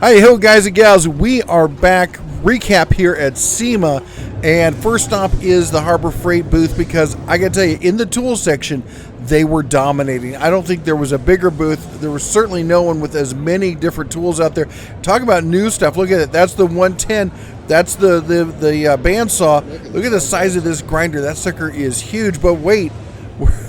Hi, ho, guys and gals. We are back. Recap here at SEMA. And first stop is the Harbor Freight booth because I got to tell you, in the tool section, they were dominating. I don't think there was a bigger booth. There was certainly no one with as many different tools out there. Talk about new stuff. Look at it. That's the 110. That's the bandsaw. Look at the size of this grinder. That sucker is huge. But wait.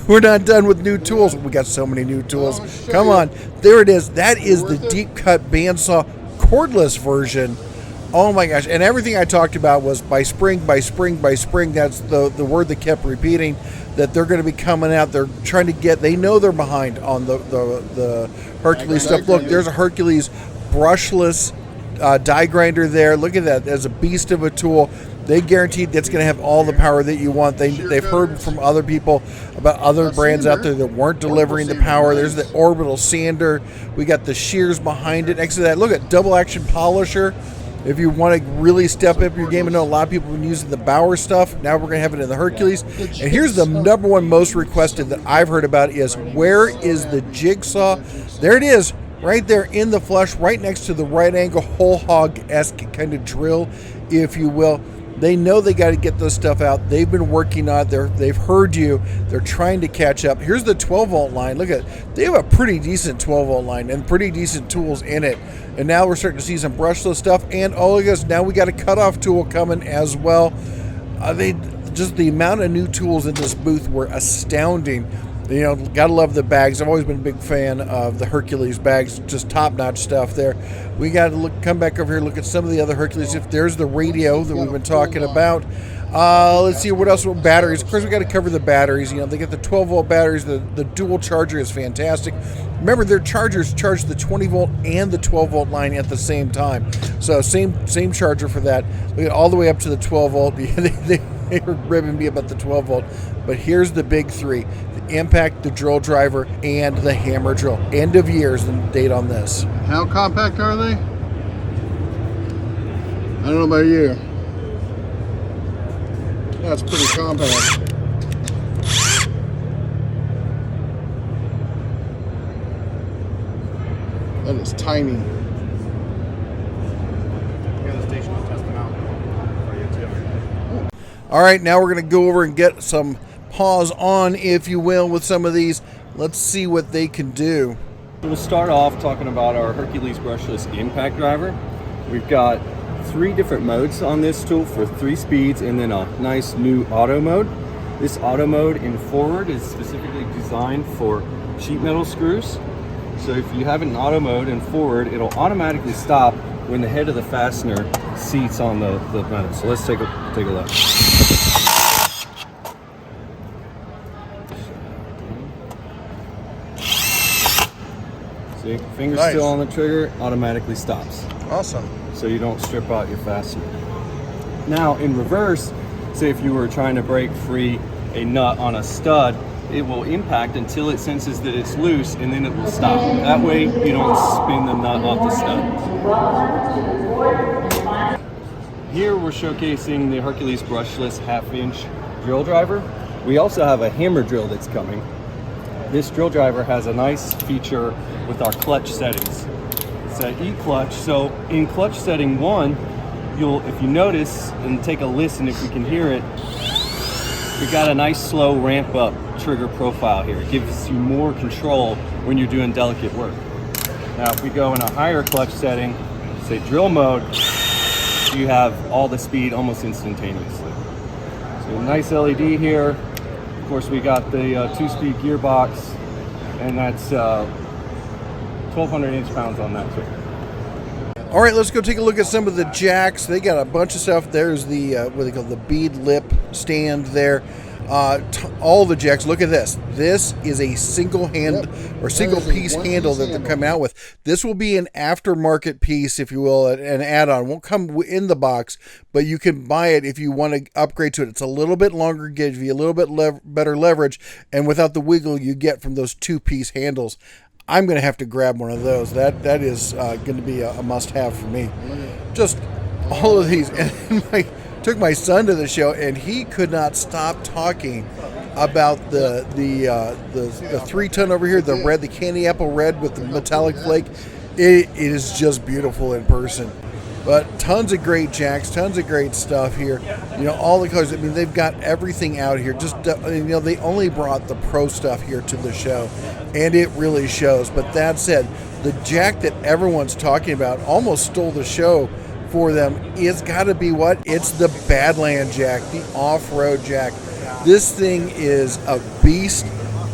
We're not done with new tools. We got so many new tools. Come on. There it is. That is the deep cut bandsaw cordless version. Oh my gosh. And everything I talked about was by spring, by spring, by spring. That's the word that kept repeating, that they're going to be coming out. They're trying to get, they know they're behind on the Hercules stuff. Look, there's a Hercules brushless die grinder there. Look at that. There's a beast of a tool. They guaranteed that's going to have all the power that you want. They've heard from other people about other brands out there that weren't delivering the power. There's the orbital sander. We got the shears behind it. Next to that, look at double action polisher. If you want to really step up your game, I know a lot of people have been using the Bauer stuff. Now we're going to have it in the Hercules. And here's the number one most requested that I've heard about is, where is the jigsaw? There it is. Right there in the flesh, right next to the right angle, whole hog-esque kind of drill, if you will. They know they got to get this stuff out. They've been working on it. They've heard you. They're trying to catch up. Here's the 12-volt line. Look at it. They have a pretty decent 12-volt line and pretty decent tools in it. And now we're starting to see some brushless stuff. And oh, guys, now we got a cutoff tool coming as well. Just the amount of new tools in this booth were astounding. You know, gotta love the bags. I've always been a big fan of the Hercules bags, just top-notch stuff there. We got to come back over here, look at some of the other Hercules. If there's the radio that we've been talking about. Let's see what else. Batteries. Of course, we got to cover the batteries. You know, they got the 12-volt batteries. The dual charger is fantastic. Remember, their chargers charge the 20-volt and the 12-volt line at the same time. So same charger for that. We get all the way up to the 12-volt. They were ribbing me about the 12-volt. But here's the big three: the impact, the drill driver, and the hammer drill. End of year is the date on this. How compact are they? I don't know about you. That's pretty compact. That is tiny. All right, now we're going to go over and get some paws on, if you will, with some of these. Let's see what they can do. We'll start off talking about our Hercules brushless impact driver. We've got 3 different modes on this tool for 3 speeds, and then a nice new auto mode. This auto mode in forward is specifically designed for sheet metal screws. So if you have an auto mode in forward, it'll automatically stop when the head of the fastener seats on the metal. So let's take a look. See, finger's nice. Still on the trigger, automatically stops. Awesome. So you don't strip out your fastener. Now in reverse, say if you were trying to break free a nut on a stud, it will impact until it senses that it's loose, and then it will stop. That way you don't spin the nut off the stud. Here we're showcasing the Hercules brushless half-inch drill driver. We also have a hammer drill that's coming. This drill driver has a nice feature with our clutch settings. It's an E-clutch, so in clutch setting 1, if you notice and take a listen if you can hear it, we got a nice slow ramp up trigger profile here. It gives you more control when you're doing delicate work. Now if we go in a higher clutch setting, say drill mode, you have all the speed almost instantaneously. So nice LED here. Of course we got the 2-speed gearbox, and that's 1,200 inch-pounds on that too. All right, let's go take a look at some of the jacks. They got a bunch of stuff. There's the what they call the bead lip stand there. All the jacks. Look at this. This is a single piece handle that they're coming out with. This will be an aftermarket piece, if you will, an add-on. Won't come in the box, but you can buy it if you want to upgrade to it. It's a little bit longer, gives you a little bit better leverage, and without the wiggle you get from those 2-piece handles. I'm going to have to grab one of those. That is going to be a must-have for me. Just all of these. And took my son to the show, and he could not stop talking about the 3-ton over here, the candy apple red with the metallic flake. It is just beautiful in person. But tons of great jacks, tons of great stuff here. You know, all the colors. I mean, they've got everything out here. Just, you know, they only brought the pro stuff here to the show, and it really shows. But that said, the jack that everyone's talking about almost stole the show for them. It's got to be what? It's the Badland jack, the off-road jack. This thing is a beast,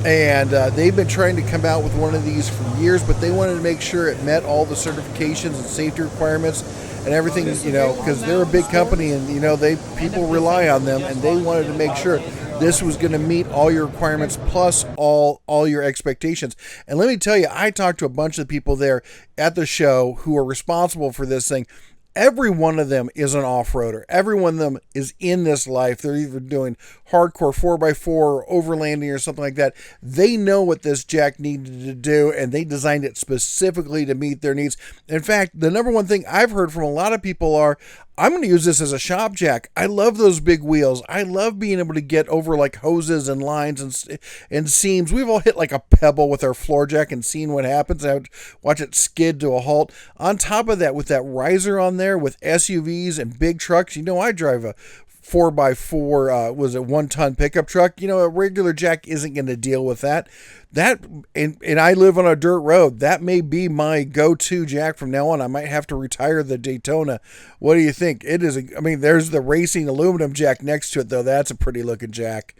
and they've been trying to come out with one of these for years, but they wanted to make sure it met all the certifications and safety requirements and everything, you know, because they're a big company, and you know, people rely on them, and they wanted to make sure this was going to meet all your requirements plus all your expectations. And let me tell you, I talked to a bunch of people there at the show who are responsible for this thing. Every one of them is an off-roader. Every one of them is in this life. They're either doing hardcore 4x4 or overlanding or something like that. They know what this jack needed to do, and they designed it specifically to meet their needs. In fact, the number one thing I've heard from a lot of people are, I'm going to use this as a shop jack. I love those big wheels. I love being able to get over like hoses and lines and seams. We've all hit like a pebble with our floor jack and seen what happens. I would watch it skid to a halt. On top of that, with that riser on there with SUVs and big trucks, you know, I drive a 4x4 was a 1-ton pickup truck. You know, a regular jack isn't going to deal with that. And I live on a dirt road. That may be my go-to jack from now on. I might have to retire the Daytona. What do you think? It is. I mean, there's the racing aluminum jack next to it, though. That's a pretty looking jack.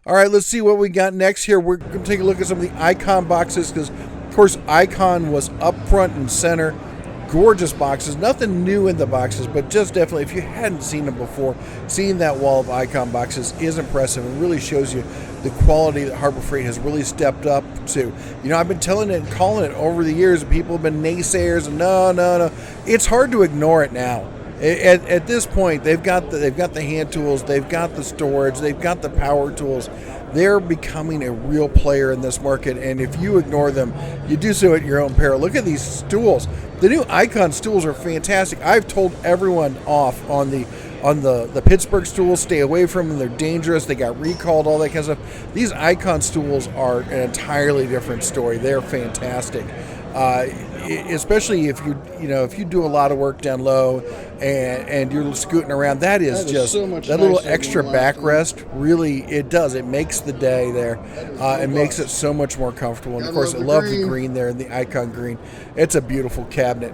All right, let's see what we got next here. We're going to take a look at some of the Icon boxes because, of course, Icon was up front and center. Gorgeous boxes, nothing new in the boxes, but just definitely, if you hadn't seen them before, seeing that wall of Icon boxes is impressive and really shows you the quality that Harbor Freight has really stepped up to. You know, I've been telling it and calling it over the years, and people have been naysayers, and no. It's hard to ignore it now. At this point, they've got the hand tools, they've got the storage, they've got the power tools. They're becoming a real player in this market, and if you ignore them, you do so at your own peril. Look at these stools. The new Icon stools are fantastic. I've told everyone off on the Pittsburgh stools, stay away from them. They're dangerous. They got recalled, all that kind of stuff. These Icon stools are an entirely different story. They're fantastic. Especially if you do a lot of work down low and you're scooting around, that is just so much that little nicer than extra the last backrest. Really, it does. It makes the day there. It makes it so much more comfortable. And of course, I love the green there, the Icon green. It's a beautiful cabinet.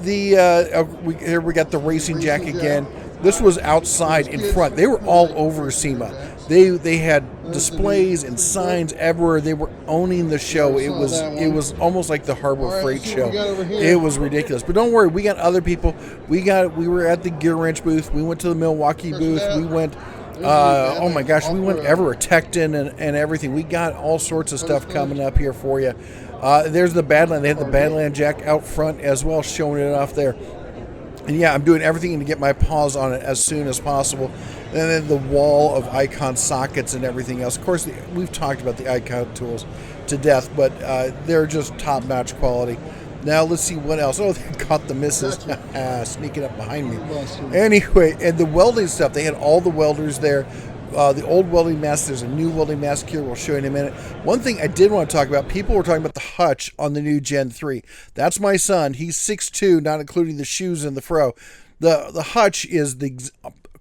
Here we got the racing jack again. This was outside in front. They were all over SEMA. They had displays and signs everywhere. They were owning the show. It was almost like the Harbor Freight show. It was ridiculous. But don't worry, we got other people. We were at the Gear Wrench booth. We went to the Milwaukee booth. We went oh my gosh, we went everywhere. Tecton and everything. We got all sorts of stuff coming up here for you. There's the Badland. They had the Badland jack out front as well, showing it off there. And yeah, I'm doing everything to get my paws on it as soon as possible. And then the wall of Icon sockets and everything else. Of course, we've talked about the Icon tools to death, but they're just top-notch quality. Now, let's see what else. Oh, they caught the misses. Sneaking up behind me. Anyway, and the welding stuff. They had all the welders there. The old welding mask, there's a new welding mask here. We'll show you in a minute. One thing I did want to talk about, people were talking about the hutch on the new Gen 3. That's my son. He's 6'2", not including the shoes and the fro. The hutch is the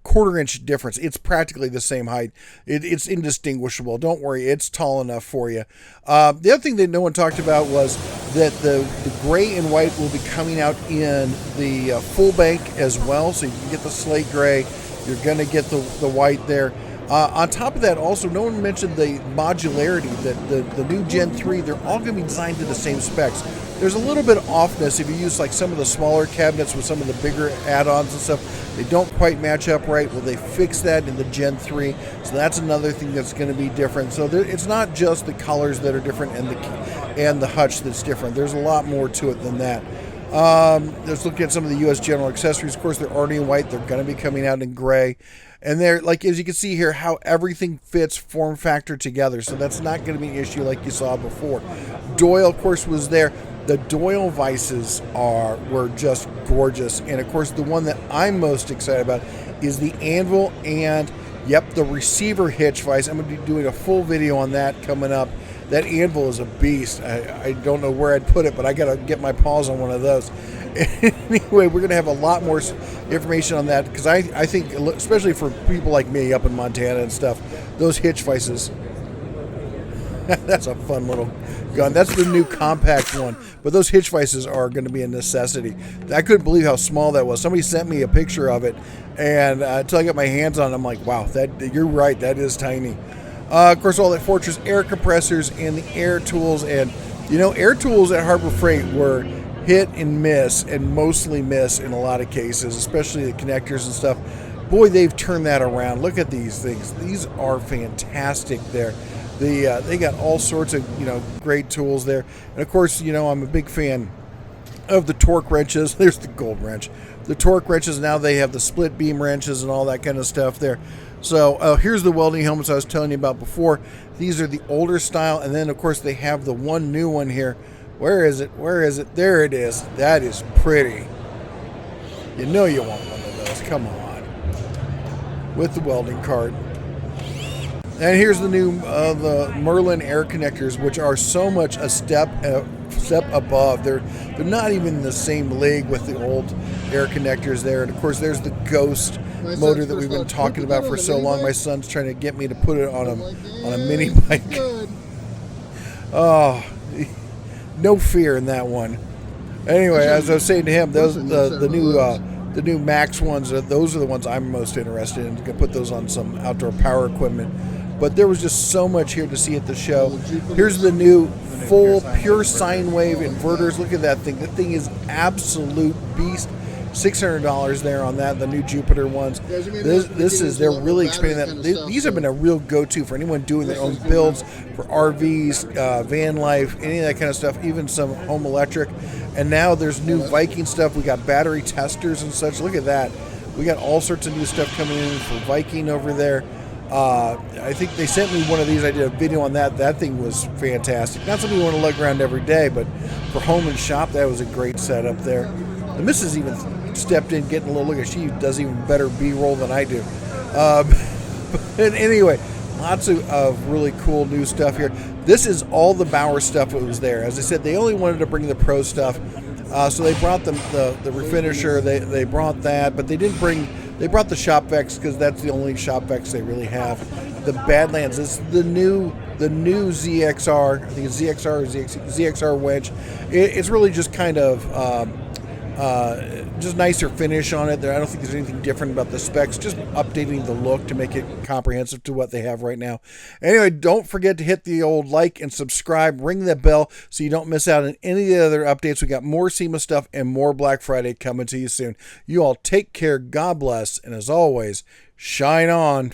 quarter-inch difference. It's practically the same height. It's indistinguishable. Don't worry, it's tall enough for you. The other thing that no one talked about was that the gray and white will be coming out in the full bank as well. So you can get the slate gray. You're going to get the white there. On top of that, also, no one mentioned the modularity, that the new Gen 3, they're all going to be designed to the same specs. There's a little bit of offness if you use like some of the smaller cabinets with some of the bigger add-ons and stuff. They don't quite match up right. Well, they fixed that in the Gen 3, so that's another thing that's going to be different. So it's not just the colors that are different and the hutch that's different. There's a lot more to it than that. Let's look at some of the U.S. General accessories. Of course, they're already in white. They're going to be coming out in gray. And they're, like, as you can see here, how everything fits form factor together. So that's not going to be an issue like you saw before. Doyle, of course, was there. The Doyle vices were just gorgeous. And, of course, the one that I'm most excited about is the anvil and, yep, the receiver hitch vise. I'm going to be doing a full video on that coming up. That anvil is a beast. I don't know where I'd put it, but I got to get my paws on one of those. Anyway, we're going to have a lot more information on that because I think, especially for people like me up in Montana and stuff, those hitch vices, that's a fun little gun. That's the new compact one, but those hitch vices are going to be a necessity. I couldn't believe how small that was. Somebody sent me a picture of it, and until I got my hands on it, I'm like, wow, you're right, that is tiny. Of course, all that Fortress air compressors and the air tools, and air tools at Harbor Freight were hit and miss, and mostly miss in a lot of cases, especially the connectors and stuff. Boy, they've turned that around. Look at these things. These are fantastic there. They got all sorts of great tools there. And of course, I'm a big fan of the torque wrenches. There's the gold wrench. The torque wrenches, now they have the split beam wrenches and all that kind of stuff there. So here's the welding helmets I was telling you about before. These are the older style, and then of course they have the one new one here. Where is it? Where is it? There it is. That is pretty. You know you want one of those. Come on. With the welding cart. And here's the new the Merlin air connectors, which are so much a step above. They're not even in the same league with the old air connectors there. And of course, there's the Ghost motor that we've been talking about for so long. My son's trying to get me to put it on a mini bike. Oh. No fear in that one. Anyway, as I was saying to him, those the new Max ones, those are the ones I'm most interested in. Gonna put those on some outdoor power equipment. But there was just so much here to see at the show. Here's the new full pure sine wave inverters. Look at that thing. That thing is absolute beast. $600 there on that. The new Jupiter ones. They're really expanding that. These have been a real go-to for anyone doing their own builds for RVs, van life, any of that kind of stuff, even some home electric. And now there's new Viking stuff. We got battery testers and such. Look at that. We got all sorts of new stuff coming in for Viking over there. I think they sent me one of these. I did a video on that. That thing was fantastic. Not something you want to lug around every day, but for home and shop, that was a great setup there. The missus even stepped in, getting a little look at. She does even better B-roll than I do. But anyway, lots of really cool new stuff here. This is all the Bauer stuff that was there. As I said, they only wanted to bring the pro stuff, so they brought the refinisher. They brought that, but they didn't bring. They brought the shop Vex because that's the only shop Vex they really have. The Badlands is the new ZXR. I think it's ZXR or ZXR wedge. It's really just kind of just nicer finish on it. I don't think there's anything different about the specs. Just updating the look to make it comprehensive to what they have right now. Anyway, don't forget to hit the old like and subscribe. Ring that bell so you don't miss out on any of the other updates. We got more SEMA stuff and more Black Friday coming to you soon. You all take care. God bless. And as always, shine on.